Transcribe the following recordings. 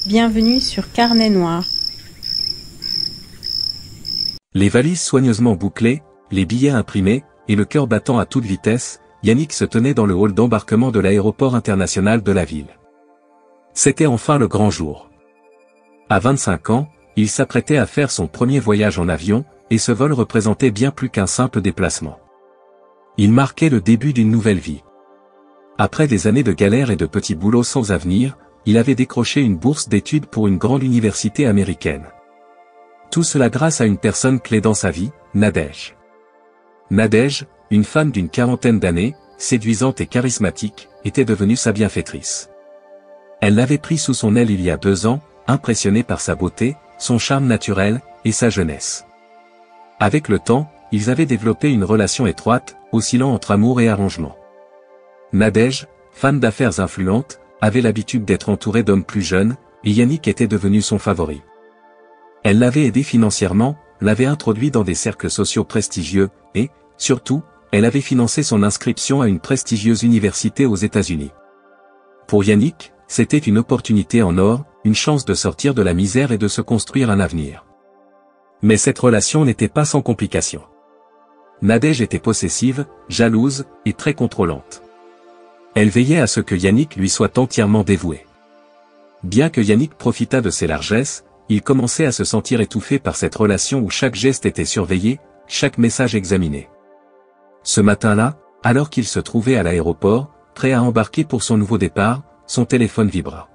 Bienvenue sur Carnet Noir. Les valises soigneusement bouclées, les billets imprimés, et le cœur battant à toute vitesse, Yannick se tenait dans le hall d'embarquement de l'aéroport international de la ville. C'était enfin le grand jour. À 25 ans, il s'apprêtait à faire son premier voyage en avion, et ce vol représentait bien plus qu'un simple déplacement. Il marquait le début d'une nouvelle vie. Après des années de galères et de petits boulots sans avenir, il avait décroché une bourse d'études pour une grande université américaine. Tout cela grâce à une personne clé dans sa vie, Nadège. Nadège, une femme d'une quarantaine d'années, séduisante et charismatique, était devenue sa bienfaitrice. Elle l'avait pris sous son aile il y a 2 ans, impressionnée par sa beauté, son charme naturel, et sa jeunesse. Avec le temps, ils avaient développé une relation étroite, oscillant entre amour et arrangement. Nadège, femme d'affaires influente, avait l'habitude d'être entourée d'hommes plus jeunes, et Yannick était devenu son favori. Elle l'avait aidé financièrement, l'avait introduit dans des cercles sociaux prestigieux, et, surtout, elle avait financé son inscription à une prestigieuse université aux États-Unis. Pour Yannick, c'était une opportunité en or, une chance de sortir de la misère et de se construire un avenir. Mais cette relation n'était pas sans complications. Nadège était possessive, jalouse, et très contrôlante. Elle veillait à ce que Yannick lui soit entièrement dévoué. Bien que Yannick profitât de ses largesses, il commençait à se sentir étouffé par cette relation où chaque geste était surveillé, chaque message examiné. Ce matin-là, alors qu'il se trouvait à l'aéroport, prêt à embarquer pour son nouveau départ, son téléphone vibra.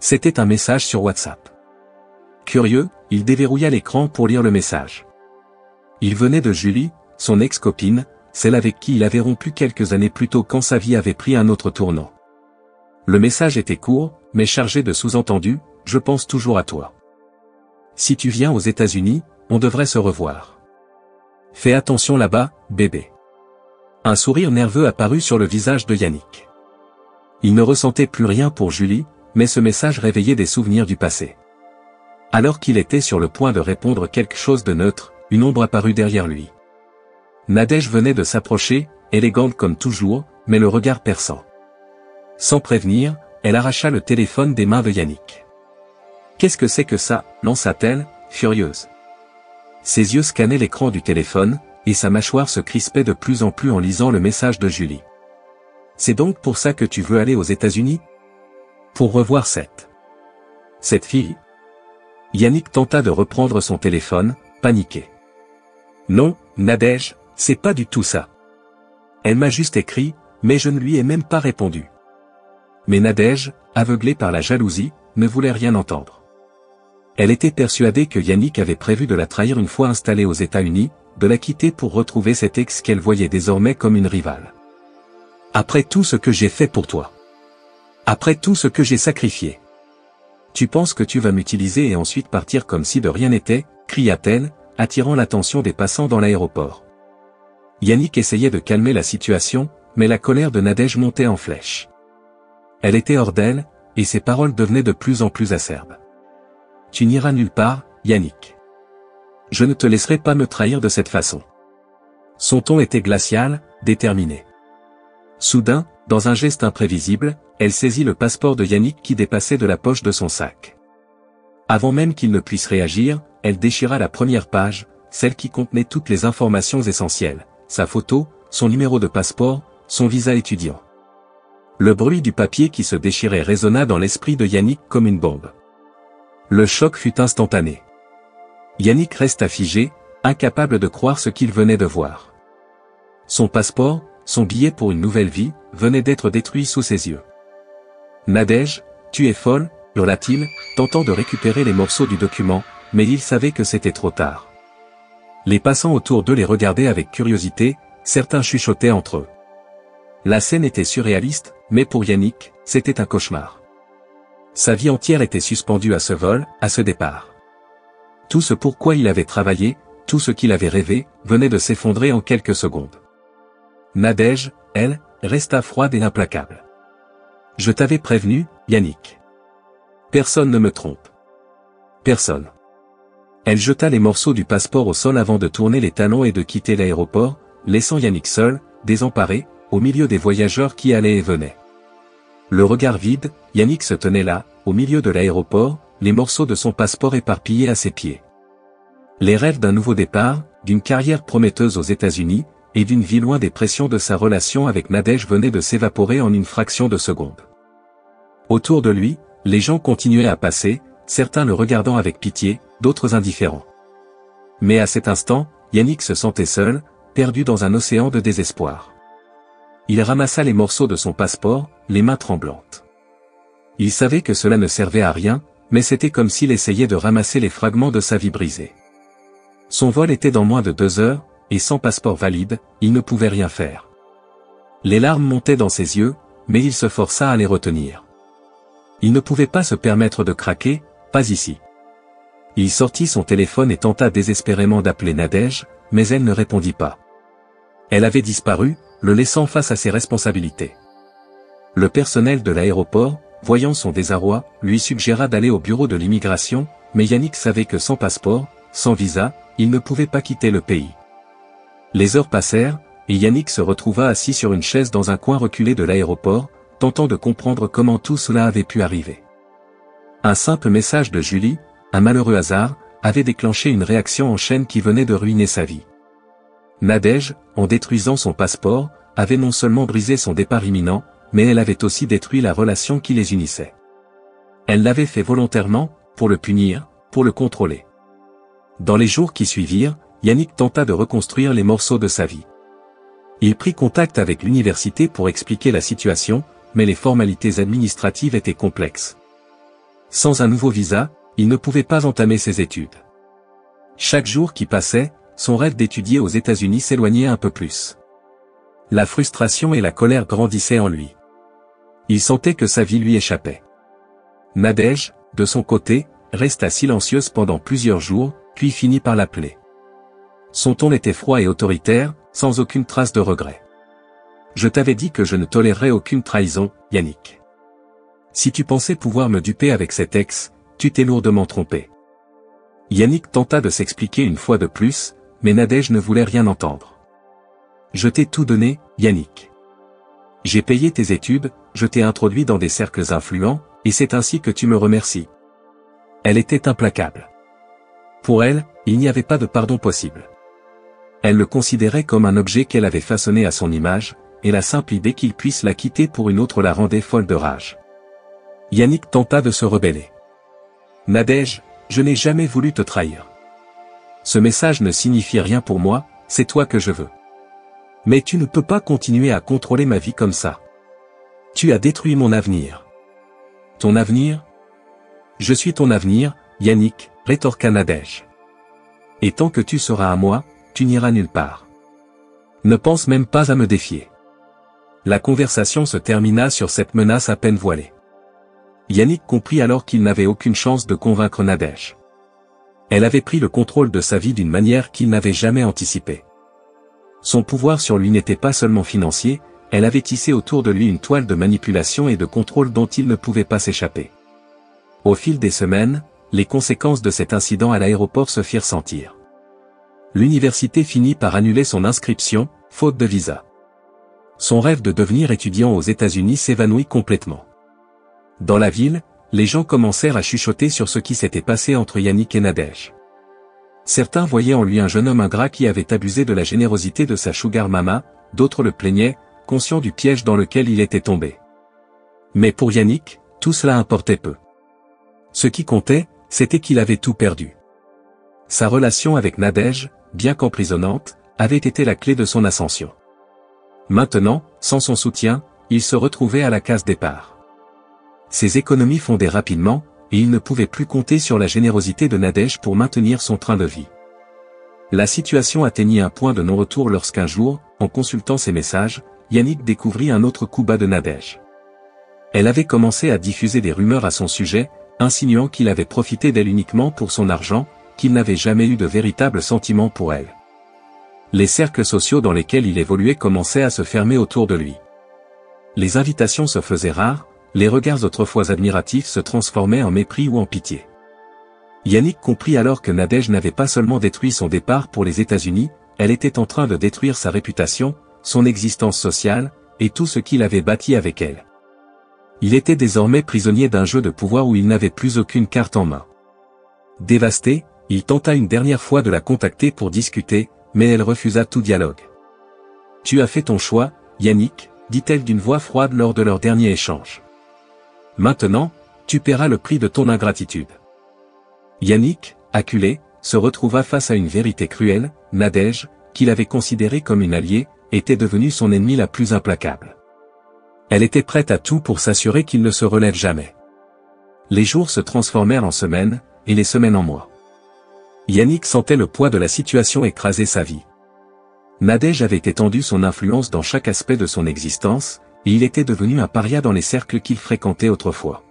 C'était un message sur WhatsApp. Curieux, il déverrouilla l'écran pour lire le message. Il venait de Julie, son ex-copine, celle avec qui il avait rompu quelques années plus tôt quand sa vie avait pris un autre tournant. Le message était court, mais chargé de sous-entendus, « Je pense toujours à toi. Si tu viens aux États-Unis, on devrait se revoir. Fais attention là-bas, bébé. » Un sourire nerveux apparut sur le visage de Yannick. Il ne ressentait plus rien pour Julie, mais ce message réveillait des souvenirs du passé. Alors qu'il était sur le point de répondre quelque chose de neutre, une ombre apparut derrière lui. Nadège venait de s'approcher, élégante comme toujours, mais le regard perçant. Sans prévenir, elle arracha le téléphone des mains de Yannick. « Qu'est-ce que c'est que ça ?» lança-t-elle, furieuse. Ses yeux scannaient l'écran du téléphone, et sa mâchoire se crispait de plus en plus en lisant le message de Julie. « C'est donc pour ça que tu veux aller aux États-Unis ? Pour revoir cette fille ?» Yannick tenta de reprendre son téléphone, paniqué. « Non, Nadège, c'est pas du tout ça. Elle m'a juste écrit, mais je ne lui ai même pas répondu. » Mais Nadège, aveuglée par la jalousie, ne voulait rien entendre. Elle était persuadée que Yannick avait prévu de la trahir une fois installée aux États-Unis, de la quitter pour retrouver cet ex qu'elle voyait désormais comme une rivale. « Après tout ce que j'ai fait pour toi. Après tout ce que j'ai sacrifié. Tu penses que tu vas m'utiliser et ensuite partir comme si de rien n'était ?» cria-t-elle, attirant l'attention des passants dans l'aéroport. Yannick essayait de calmer la situation, mais la colère de Nadège montait en flèche. Elle était hors d'elle, et ses paroles devenaient de plus en plus acerbes. « Tu n'iras nulle part, Yannick. Je ne te laisserai pas me trahir de cette façon. » Son ton était glacial, déterminé. Soudain, dans un geste imprévisible, elle saisit le passeport de Yannick qui dépassait de la poche de son sac. Avant même qu'il ne puisse réagir, elle déchira la première page, celle qui contenait toutes les informations essentielles, sa photo, son numéro de passeport, son visa étudiant. Le bruit du papier qui se déchirait résonna dans l'esprit de Yannick comme une bombe. Le choc fut instantané. Yannick resta figé, incapable de croire ce qu'il venait de voir. Son passeport, son billet pour une nouvelle vie, venait d'être détruit sous ses yeux. « Nadège, tu es folle » hurla-t-il, tentant de récupérer les morceaux du document, mais il savait que c'était trop tard. Les passants autour d'eux les regardaient avec curiosité, certains chuchotaient entre eux. La scène était surréaliste, mais pour Yannick, c'était un cauchemar. Sa vie entière était suspendue à ce vol, à ce départ. Tout ce pourquoi il avait travaillé, tout ce qu'il avait rêvé, venait de s'effondrer en quelques secondes. Nadège, elle, resta froide et implacable. « Je t'avais prévenu, Yannick. Personne ne me trompe. Personne. » Elle jeta les morceaux du passeport au sol avant de tourner les talons et de quitter l'aéroport, laissant Yannick seul, désemparé, au milieu des voyageurs qui allaient et venaient. Le regard vide, Yannick se tenait là, au milieu de l'aéroport, les morceaux de son passeport éparpillés à ses pieds. Les rêves d'un nouveau départ, d'une carrière prometteuse aux États-Unis, et d'une vie loin des pressions de sa relation avec Nadège venaient de s'évaporer en une fraction de seconde. Autour de lui, les gens continuaient à passer, certains le regardant avec pitié, d'autres indifférents. Mais à cet instant, Yannick se sentait seul, perdu dans un océan de désespoir. Il ramassa les morceaux de son passeport, les mains tremblantes. Il savait que cela ne servait à rien, mais c'était comme s'il essayait de ramasser les fragments de sa vie brisée. Son vol était dans moins de 2 heures, et sans passeport valide, il ne pouvait rien faire. Les larmes montaient dans ses yeux, mais il se força à les retenir. Il ne pouvait pas se permettre de craquer, pas ici. Il sortit son téléphone et tenta désespérément d'appeler Nadège, mais elle ne répondit pas. Elle avait disparu, le laissant face à ses responsabilités. Le personnel de l'aéroport, voyant son désarroi, lui suggéra d'aller au bureau de l'immigration, mais Yannick savait que sans passeport, sans visa, il ne pouvait pas quitter le pays. Les heures passèrent, et Yannick se retrouva assis sur une chaise dans un coin reculé de l'aéroport, tentant de comprendre comment tout cela avait pu arriver. Un simple message de Julie, un malheureux hasard, avait déclenché une réaction en chaîne qui venait de ruiner sa vie. Nadège, en détruisant son passeport, avait non seulement brisé son départ imminent, mais elle avait aussi détruit la relation qui les unissait. Elle l'avait fait volontairement, pour le punir, pour le contrôler. Dans les jours qui suivirent, Yannick tenta de reconstruire les morceaux de sa vie. Il prit contact avec l'université pour expliquer la situation, mais les formalités administratives étaient complexes. Sans un nouveau visa, il ne pouvait pas entamer ses études. Chaque jour qui passait, son rêve d'étudier aux États-Unis s'éloignait un peu plus. La frustration et la colère grandissaient en lui. Il sentait que sa vie lui échappait. Nadège, de son côté, resta silencieuse pendant plusieurs jours, puis finit par l'appeler. Son ton était froid et autoritaire, sans aucune trace de regret. « Je t'avais dit que je ne tolérerais aucune trahison, Yannick. Si tu pensais pouvoir me duper avec cet ex, tu t'es lourdement trompé. » Yannick tenta de s'expliquer une fois de plus, mais Nadège ne voulait rien entendre. « Je t'ai tout donné, Yannick. J'ai payé tes études, je t'ai introduit dans des cercles influents, et c'est ainsi que tu me remercies. » Elle était implacable. Pour elle, il n'y avait pas de pardon possible. Elle le considérait comme un objet qu'elle avait façonné à son image, et la simple idée qu'il puisse la quitter pour une autre la rendait folle de rage. Yannick tenta de se rebeller. « Nadège, je n'ai jamais voulu te trahir. Ce message ne signifie rien pour moi, c'est toi que je veux. Mais tu ne peux pas continuer à contrôler ma vie comme ça. Tu as détruit mon avenir. » « Ton avenir ? Je suis ton avenir, Yannick, rétorqua Nadège. Et tant que tu seras à moi, tu n'iras nulle part. Ne pense même pas à me défier. La conversation se termina sur cette menace à peine voilée. Yannick comprit alors qu'il n'avait aucune chance de convaincre Nadège. Elle avait pris le contrôle de sa vie d'une manière qu'il n'avait jamais anticipée. Son pouvoir sur lui n'était pas seulement financier, elle avait tissé autour de lui une toile de manipulation et de contrôle dont il ne pouvait pas s'échapper. Au fil des semaines, les conséquences de cet incident à l'aéroport se firent sentir. L'université finit par annuler son inscription, faute de visa. Son rêve de devenir étudiant aux États-Unis s'évanouit complètement. Dans la ville, les gens commencèrent à chuchoter sur ce qui s'était passé entre Yannick et Nadège. Certains voyaient en lui un jeune homme ingrat qui avait abusé de la générosité de sa sugar mama, d'autres le plaignaient, conscients du piège dans lequel il était tombé. Mais pour Yannick, tout cela importait peu. Ce qui comptait, c'était qu'il avait tout perdu. Sa relation avec Nadège, bien qu'emprisonnante, avait été la clé de son ascension. Maintenant, sans son soutien, il se retrouvait à la case départ. Ses économies fondaient rapidement, et il ne pouvait plus compter sur la générosité de Nadège pour maintenir son train de vie. La situation atteignit un point de non-retour lorsqu'un jour, en consultant ses messages, Yannick découvrit un autre coup bas de Nadège. Elle avait commencé à diffuser des rumeurs à son sujet, insinuant qu'il avait profité d'elle uniquement pour son argent, qu'il n'avait jamais eu de véritable sentiment pour elle. Les cercles sociaux dans lesquels il évoluait commençaient à se fermer autour de lui. Les invitations se faisaient rares, les regards autrefois admiratifs se transformaient en mépris ou en pitié. Yannick comprit alors que Nadège n'avait pas seulement détruit son départ pour les États-Unis, elle était en train de détruire sa réputation, son existence sociale, et tout ce qu'il avait bâti avec elle. Il était désormais prisonnier d'un jeu de pouvoir où il n'avait plus aucune carte en main. Dévasté, il tenta une dernière fois de la contacter pour discuter, mais elle refusa tout dialogue. « Tu as fait ton choix, Yannick, dit-elle d'une voix froide lors de leur dernier échange. Maintenant, tu paieras le prix de ton ingratitude. » Yannick, acculé, se retrouva face à une vérité cruelle. Nadège, qu'il avait considérée comme une alliée, était devenue son ennemie la plus implacable. Elle était prête à tout pour s'assurer qu'il ne se relève jamais. Les jours se transformèrent en semaines, et les semaines en mois. Yannick sentait le poids de la situation écraser sa vie. Nadège avait étendu son influence dans chaque aspect de son existence, et il était devenu un paria dans les cercles qu'il fréquentait autrefois.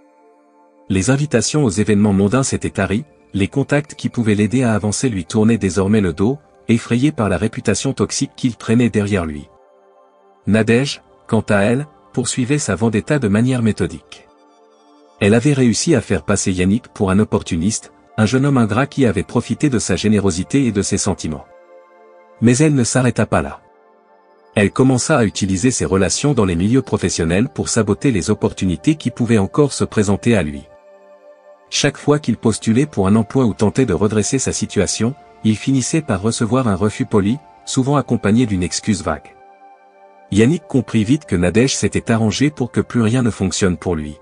Les invitations aux événements mondains s'étaient taries, les contacts qui pouvaient l'aider à avancer lui tournaient désormais le dos, effrayé par la réputation toxique qu'il traînait derrière lui. Nadège, quant à elle, poursuivait sa vendetta de manière méthodique. Elle avait réussi à faire passer Yannick pour un opportuniste, un jeune homme ingrat qui avait profité de sa générosité et de ses sentiments. Mais elle ne s'arrêta pas là. Elle commença à utiliser ses relations dans les milieux professionnels pour saboter les opportunités qui pouvaient encore se présenter à lui. Chaque fois qu'il postulait pour un emploi ou tentait de redresser sa situation, il finissait par recevoir un refus poli, souvent accompagné d'une excuse vague. Yannick comprit vite que Nadège s'était arrangée pour que plus rien ne fonctionne pour lui.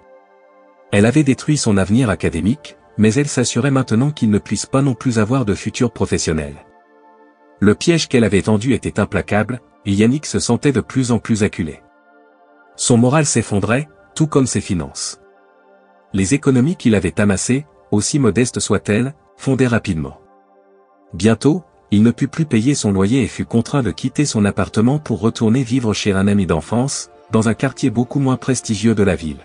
Elle avait détruit son avenir académique, mais elle s'assurait maintenant qu'il ne puisse pas non plus avoir de futur professionnel. Le piège qu'elle avait tendu était implacable, et Yannick se sentait de plus en plus acculé. Son moral s'effondrait, tout comme ses finances. Les économies qu'il avait amassées, aussi modestes soient-elles, fondaient rapidement. Bientôt, il ne put plus payer son loyer et fut contraint de quitter son appartement pour retourner vivre chez un ami d'enfance, dans un quartier beaucoup moins prestigieux de la ville.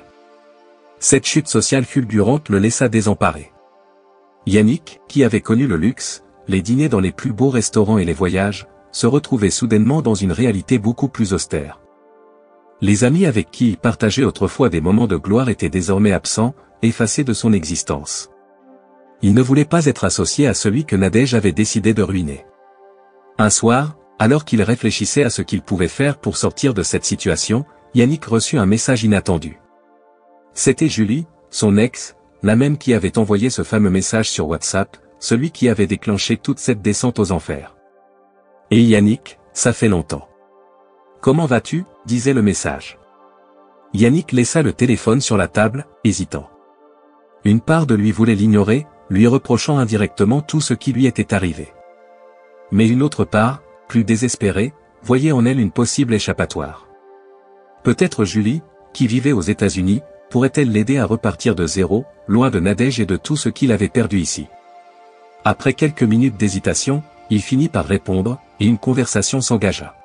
Cette chute sociale fulgurante le laissa désemparé. Yannick, qui avait connu le luxe, les dîners dans les plus beaux restaurants et les voyages, se retrouvait soudainement dans une réalité beaucoup plus austère. Les amis avec qui il partageait autrefois des moments de gloire étaient désormais absents, effacés de son existence. Il ne voulait pas être associé à celui que Nadège avait décidé de ruiner. Un soir, alors qu'il réfléchissait à ce qu'il pouvait faire pour sortir de cette situation, Yannick reçut un message inattendu. C'était Julie, son ex, la même qui avait envoyé ce fameux message sur WhatsApp, celui qui avait déclenché toute cette descente aux enfers. « Et Yannick, ça fait longtemps. Comment vas-tu » disait le message. Yannick laissa le téléphone sur la table, hésitant. Une part de lui voulait l'ignorer, lui reprochant indirectement tout ce qui lui était arrivé. Mais une autre part, plus désespérée, voyait en elle une possible échappatoire. Peut-être Julie, qui vivait aux États-Unis, pourrait-elle l'aider à repartir de zéro, loin de Nadège et de tout ce qu'il avait perdu ici. Après quelques minutes d'hésitation, il finit par répondre, et une conversation s'engagea.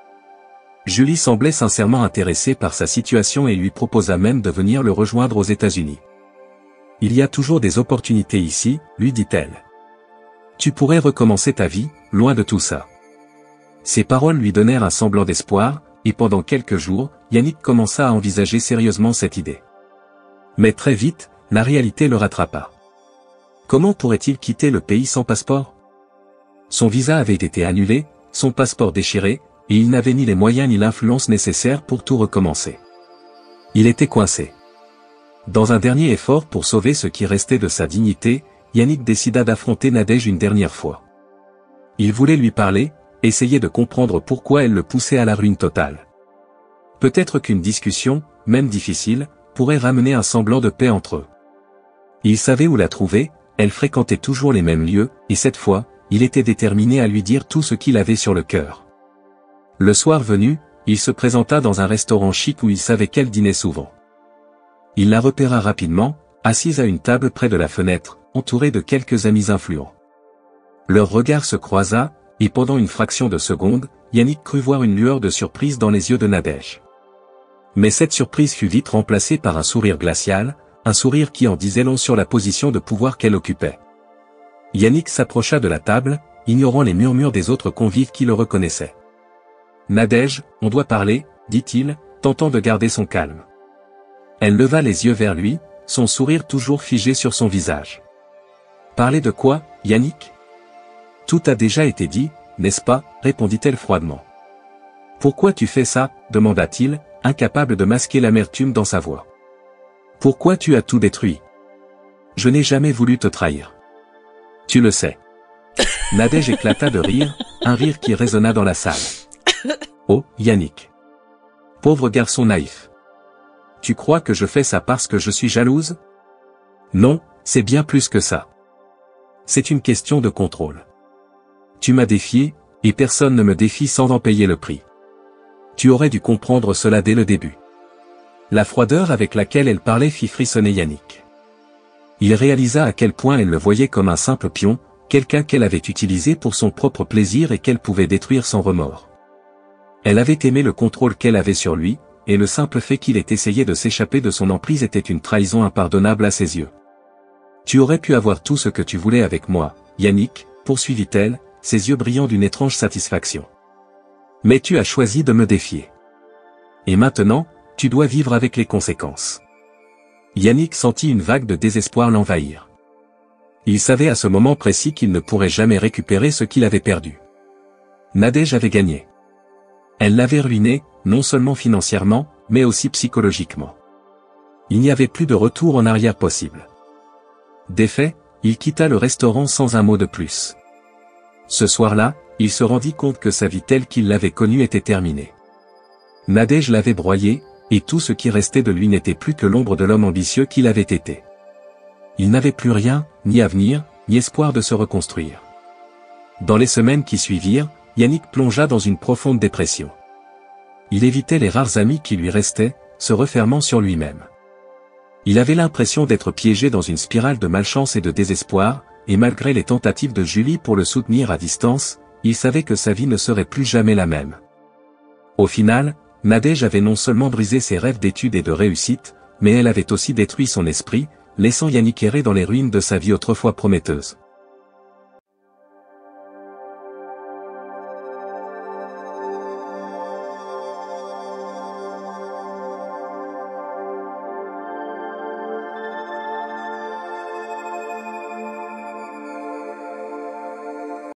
Julie semblait sincèrement intéressée par sa situation et lui proposa même de venir le rejoindre aux États-Unis. « Il y a toujours des opportunités ici, lui dit-elle. Tu pourrais recommencer ta vie, loin de tout ça. » Ces paroles lui donnèrent un semblant d'espoir, et pendant quelques jours, Yannick commença à envisager sérieusement cette idée. Mais très vite, la réalité le rattrapa. Comment pourrait-il quitter le pays sans passeport? Son visa avait été annulé, son passeport déchiré, et il n'avait ni les moyens ni l'influence nécessaires pour tout recommencer. Il était coincé. Dans un dernier effort pour sauver ce qui restait de sa dignité, Yannick décida d'affronter Nadège une dernière fois. Il voulait lui parler, essayer de comprendre pourquoi elle le poussait à la ruine totale. Peut-être qu'une discussion, même difficile, pourrait ramener un semblant de paix entre eux. Il savait où la trouver, elle fréquentait toujours les mêmes lieux, et cette fois, il était déterminé à lui dire tout ce qu'il avait sur le cœur. Le soir venu, il se présenta dans un restaurant chic où il savait qu'elle dînait souvent. Il la repéra rapidement, assise à une table près de la fenêtre, entourée de quelques amis influents. Leur regard se croisa, et pendant une fraction de seconde, Yannick crut voir une lueur de surprise dans les yeux de Nadège. Mais cette surprise fut vite remplacée par un sourire glacial, un sourire qui en disait long sur la position de pouvoir qu'elle occupait. Yannick s'approcha de la table, ignorant les murmures des autres convives qui le reconnaissaient. « Nadège, on doit parler, » dit-il, tentant de garder son calme. Elle leva les yeux vers lui, son sourire toujours figé sur son visage. « Parler de quoi, Yannick ? Tout a déjà été dit, n'est-ce pas ? Répondit-elle froidement. « Pourquoi tu fais ça ? Demanda-t-il, incapable de masquer l'amertume dans sa voix. « Pourquoi tu as tout détruit? Je n'ai jamais voulu te trahir. Tu le sais. Nadège éclata de rire, un rire qui résonna dans la salle. Oh, Yannick. Pauvre garçon naïf. Tu crois que je fais ça parce que je suis jalouse? Non, c'est bien plus que ça. C'est une question de contrôle. Tu m'as défié, et personne ne me défie sans en payer le prix. Tu aurais dû comprendre cela dès le début. La froideur avec laquelle elle parlait fit frissonner Yannick. Il réalisa à quel point elle le voyait comme un simple pion, quelqu'un qu'elle avait utilisé pour son propre plaisir et qu'elle pouvait détruire sans remords. Elle avait aimé le contrôle qu'elle avait sur lui, et le simple fait qu'il ait essayé de s'échapper de son emprise était une trahison impardonnable à ses yeux. Tu aurais pu avoir tout ce que tu voulais avec moi, Yannick, poursuivit-elle, ses yeux brillant d'une étrange satisfaction. Mais tu as choisi de me défier. Et maintenant, tu dois vivre avec les conséquences. Yannick sentit une vague de désespoir l'envahir. Il savait à ce moment précis qu'il ne pourrait jamais récupérer ce qu'il avait perdu. Nadège avait gagné. Elle l'avait ruiné, non seulement financièrement, mais aussi psychologiquement. Il n'y avait plus de retour en arrière possible. Défait, il quitta le restaurant sans un mot de plus. Ce soir-là, il se rendit compte que sa vie telle qu'il l'avait connue était terminée. Nadège l'avait broyé, et tout ce qui restait de lui n'était plus que l'ombre de l'homme ambitieux qu'il avait été. Il n'avait plus rien, ni avenir, ni espoir de se reconstruire. Dans les semaines qui suivirent, Yannick plongea dans une profonde dépression. Il évitait les rares amis qui lui restaient, se refermant sur lui-même. Il avait l'impression d'être piégé dans une spirale de malchance et de désespoir, et malgré les tentatives de Julie pour le soutenir à distance, il savait que sa vie ne serait plus jamais la même. Au final, Nadège avait non seulement brisé ses rêves d'études et de réussite, mais elle avait aussi détruit son esprit, laissant Yannick errer dans les ruines de sa vie autrefois prometteuse.